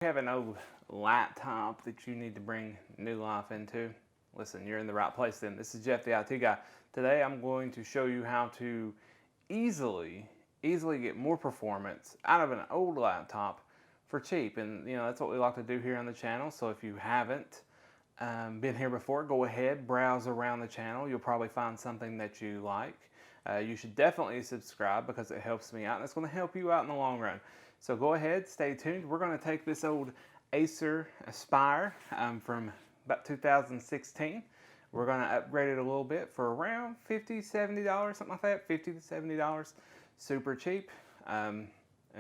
You have an old laptop that you need to bring new life into? Listen, you're in the right place then. This is Jeff the IT guy. Today I'm going to show you how to easily get more performance out of an old laptop for cheap. And that's what we like to do here on the channel. So if you haven't been here before, go ahead, browse around the channel. You'll probably find something that you like. You should definitely subscribe because it helps me out and it's going to help you out in the long run. So go ahead, stay tuned. We're going to take this old Acer Aspire from about 2016. We're going to upgrade it a little bit for around $50, $70, something like that, $50 to $70, super cheap. And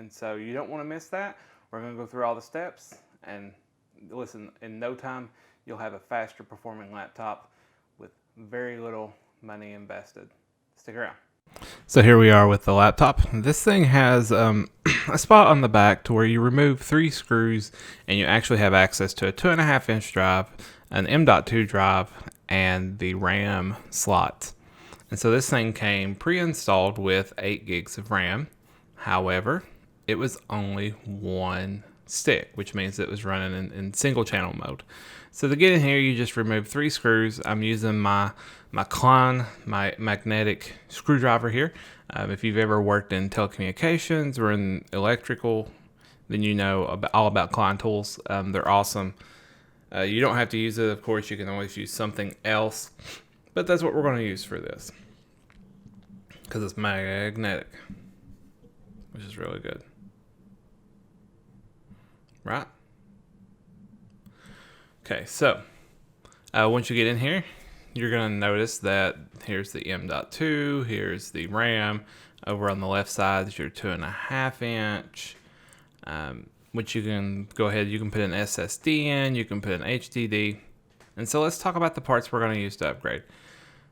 so you don't want to miss that. We're going to go through all the steps and listen, in no time you'll have a faster performing laptop with very little money invested. Stick around. So here we are with the laptop. This thing has a spot on the back to where you remove 3 screws and you actually have access to a 2.5-inch drive, an M.2 drive, and the RAM slot. And so this thing came pre-installed with 8 gigs of RAM. However, it was only 1 stick, which means it was running in single channel mode. So to get in here, you just remove 3 screws. I'm using my Klein, my magnetic screwdriver here. If you've ever worked in telecommunications or in electrical, then you know all about Klein tools. They're awesome. You don't have to use it, of course. You can always use something else, but that's what we're going to use for this because it's magnetic, which is really good. Right? Okay, so once you get in here, you're going to notice that here's the M.2, here's the RAM. Over on the left side is your 2.5-inch, which you can go ahead, you can put an SSD in, you can put an HDD. And so let's talk about the parts we're going to use to upgrade.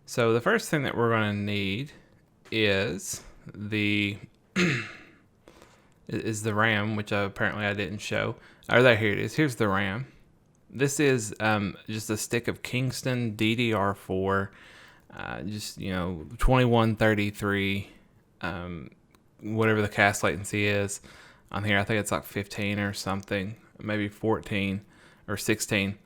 So the first thing that we're going to need is the RAM, which apparently I didn't show. Oh, there, here it is. Here's the RAM. This is just a stick of Kingston DDR4, just 2133, whatever the cast latency is. On here, I think it's like 15 or something, maybe 14 or 16.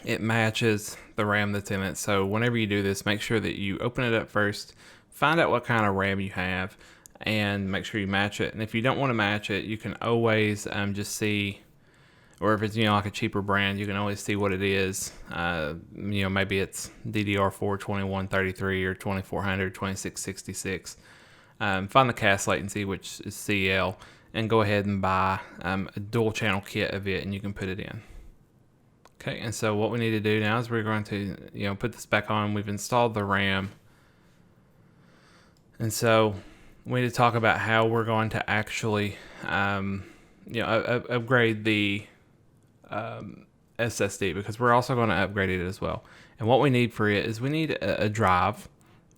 It matches the RAM that's in it. So whenever you do this, make sure that you open it up first, find out what kind of RAM you have, and make sure you match it. And if you don't want to match it, you can always just see. Or if it's like a cheaper brand, you can always see what it is. Maybe it's DDR4 2133 or 2400, 2666. Find the cast latency, which is CL, and go ahead and buy a dual channel kit of it, and you can put it in. Okay, and so what we need to do now is we're going to put this back on. We've installed the RAM, and so we need to talk about how we're going to actually upgrade the SSD, because we're also going to upgrade it as well. And what we need for it is we need a drive,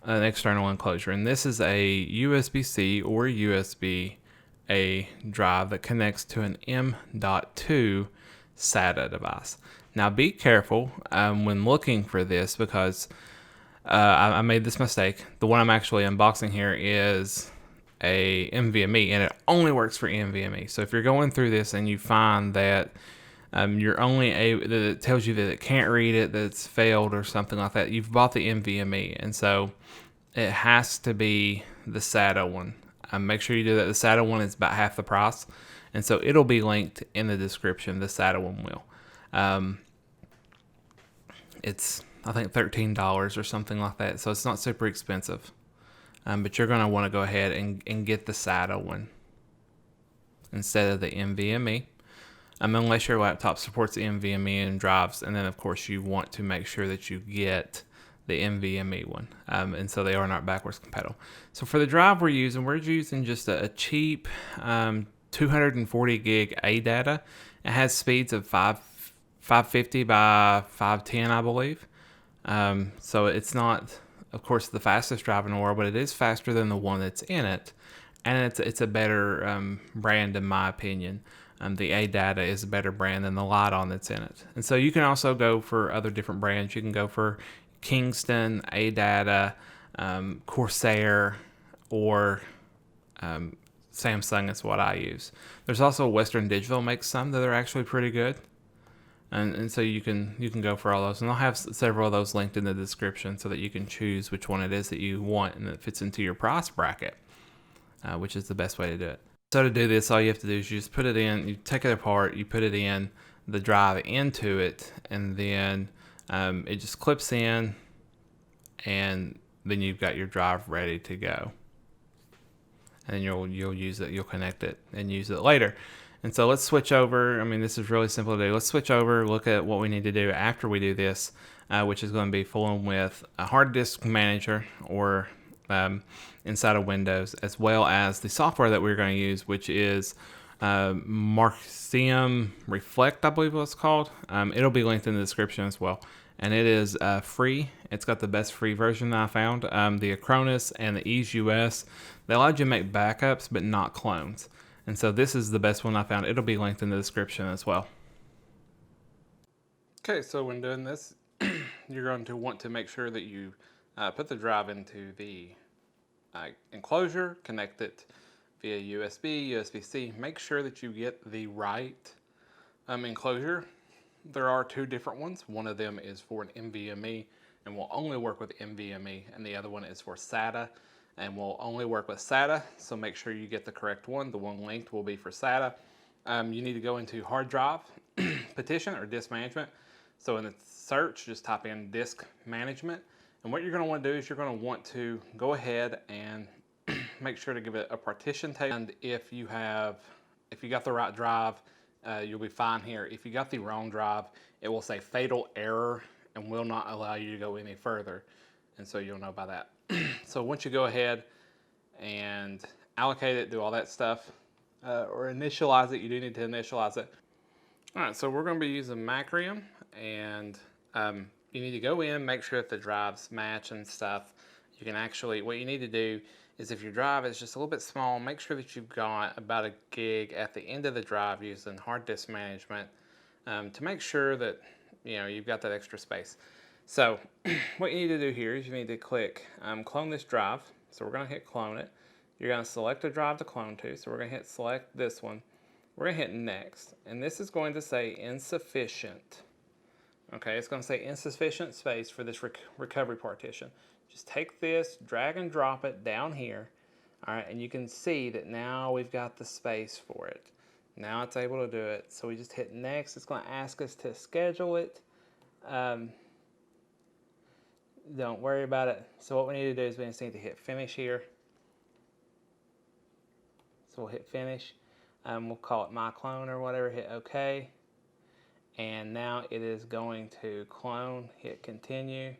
an external enclosure, and this is a USB-C or USB-A drive that connects to an M.2 SATA device. Now be careful when looking for this, because I made this mistake. The one I'm actually unboxing here is a NVMe, and it only works for NVMe. So if you're going through this and you find that you're only able, that it tells you that it can't read it, that it's failed or something like that, you've bought the NVMe, and so it has to be the SATA one. Make sure you do that. The SATA one is about half the price, and so it'll be linked in the description. The SATA one will. It's I think $13 or something like that, so it's not super expensive. But you're going to want to go ahead and get the SATA one instead of the NVMe. Unless your laptop supports NVMe and drives, and then of course you want to make sure that you get the NVMe one, and so they are not backwards compatible. So for the drive we're using just a cheap 240 gig ADATA. It has speeds of 550 by 510, I believe. So it's not, of course, the fastest drive in the world, but it is faster than the one that's in it, and it's a better brand in my opinion. The ADATA is a better brand than the Lite-On that's in it. And so you can also go for other different brands. You can go for Kingston, ADATA, Corsair, or Samsung is what I use. There's also Western Digital makes some that are actually pretty good. And so you can go for all those, and I'll have several of those linked in the description so that you can choose which one it is that you want and that fits into your price bracket, which is the best way to do it. So to do this, all you have to do is you just put it in, you take it apart, you put it in, the drive into it, and then it just clips in, and then you've got your drive ready to go. And you'll use it, you'll connect it and use it later. And so let's switch over. I mean, this is really simple to do. Let's switch over, look at what we need to do after we do this, which is going to be fooling with a hard disk manager or inside of Windows, as well as the software that we're going to use, which is Marxium Reflect, I believe what it's called. It'll be linked in the description as well. And it is free. It's got the best free version that I found. The Acronis and the Ease US, they allowed you to make backups, but not clones. And so this is the best one I found. It'll be linked in the description as well. Okay, so when doing this, you're going to want to make sure that you put the drive into the enclosure, connect it via USB, USB-C. Make sure that you get the right enclosure. There are two different ones. One of them is for an NVMe and will only work with NVMe, and the other one is for SATA and will only work with SATA. So make sure you get the correct one. The one linked will be for SATA. You need to go into hard drive partition or disk management. So in the search, just type in disk management. And what you're going to want to do is you're going to want to go ahead and make sure to give it a partition table. And if you got the right drive, you'll be fine here. If you got the wrong drive, it will say fatal error and will not allow you to go any further. And so you'll know by that. So once you go ahead and allocate it, do all that stuff, or initialize it, you do need to initialize it. All right, so we're going to be using Macrium, and you need to go in, make sure that the drives match and stuff. You can actually, what you need to do is if your drive is just a little bit small, make sure that you've got about 1 gig at the end of the drive using hard disk management to make sure that you've got that extra space. So what you need to do here is you need to click clone this drive. So we're going to hit clone it. You're going to select a drive to clone to. So we're going to hit select this one. We're going to hit next. And this is going to say insufficient. Okay, it's going to say insufficient space for this recovery partition. Just take this, drag and drop it down here. All right, and you can see that now we've got the space for it. Now it's able to do it. So we just hit next. It's going to ask us to schedule it. Don't worry about it. So what we need to do is we just need to hit finish here. So we'll hit finish. We'll call it my clone or whatever, hit OK. And now it is going to clone, hit continue,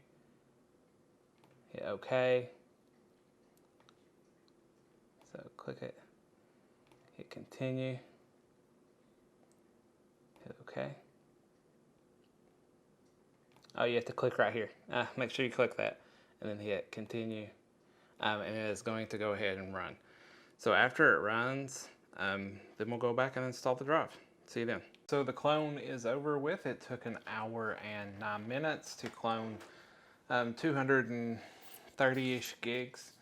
hit OK. So click it, hit continue, hit OK. Oh, you have to click right here. Make sure you click that and then hit continue. And it is going to go ahead and run. So after it runs, then we'll go back and install the drive. See you then. So the clone is over with. It took 1 hour and 9 minutes to clone 230-ish gigs.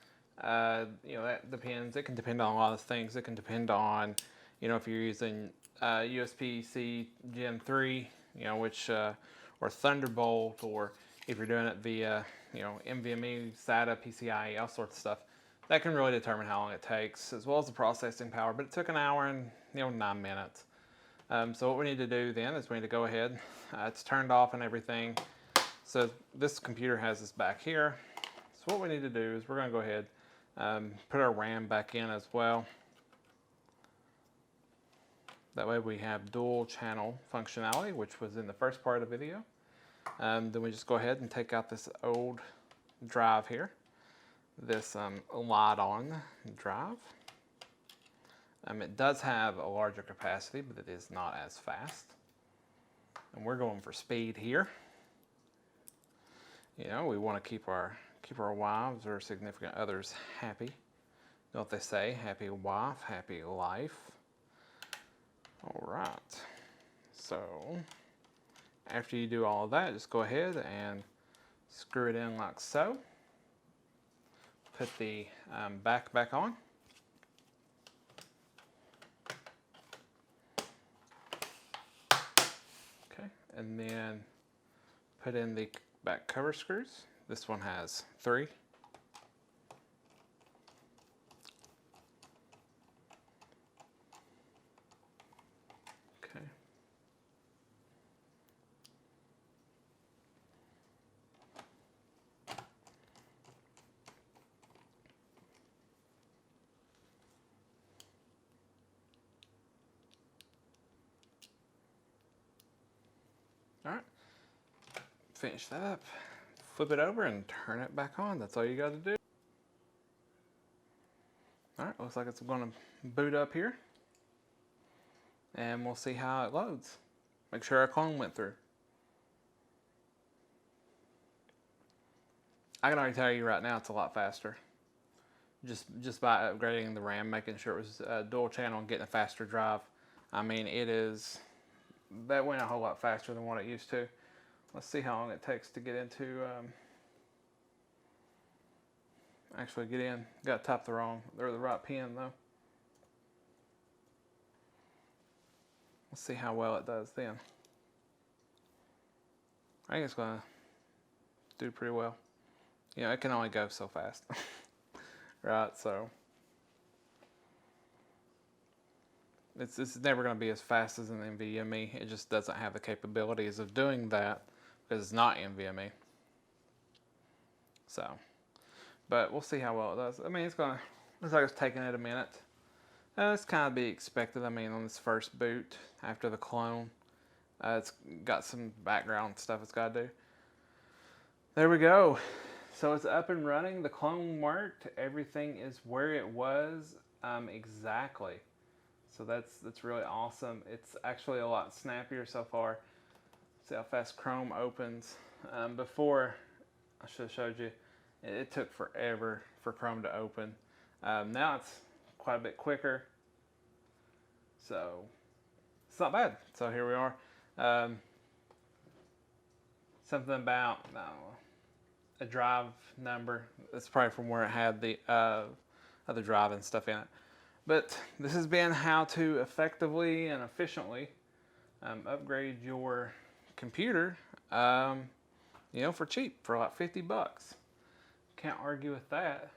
That depends. It can depend on a lot of things. It can depend on, if you're using USB-C Gen 3, which or Thunderbolt, or if you're doing it via, NVMe, SATA, PCIe, all sorts of stuff. That can really determine how long it takes, as well as the processing power. But it took 1 hour and 9 minutes. So what we need to do then is we need to go ahead. It's turned off and everything. So this computer has this back here. So what we need to do is we're going to go ahead, put our RAM back in as well. That way we have dual channel functionality, which was in the first part of the video. Then we just go ahead and take out this old drive here, this light-on drive. It does have a larger capacity, but it is not as fast. And we're going for speed here. We want to keep our wives or significant others happy. You know what they say, happy wife, happy life. All right, so after you do all of that, just go ahead and screw it in like so. Put the back on. and then put in the back cover screws. This one has 3. Okay. All right. Finish that up. Flip it over and turn it back on. That's all you got to do. All right, looks like it's going to boot up here. And we'll see how it loads. Make sure our clone went through. I can already tell you right now it's a lot faster. Just by upgrading the RAM, making sure it was dual channel and getting a faster drive. I mean, that went a whole lot faster than what it used to. Let's see how long it takes to get into, actually get in. Got to tap the right pin though. Let's see how well it does then. I think it's gonna do pretty well. You know, it can only go so fast. Right, so it's never going to be as fast as an NVMe. It just doesn't have the capabilities of doing that because it's not NVMe. So, but we'll see how well it does. I mean, looks like it's taking it a minute. It's kind of be expected. I mean, on this first boot after the clone, it's got some background stuff it's got to do. There we go. So it's up and running. The clone worked. Everything is where it was exactly. So that's really awesome. It's actually a lot snappier so far. See how fast Chrome opens. Before, I should have showed you, it took forever for Chrome to open. Now it's quite a bit quicker. So it's not bad. So here we are. Something about, a drive number. That's probably from where it had the other drive and stuff in it. But this has been how to effectively and efficiently upgrade your computer, you know, for cheap, for like $50. Can't argue with that.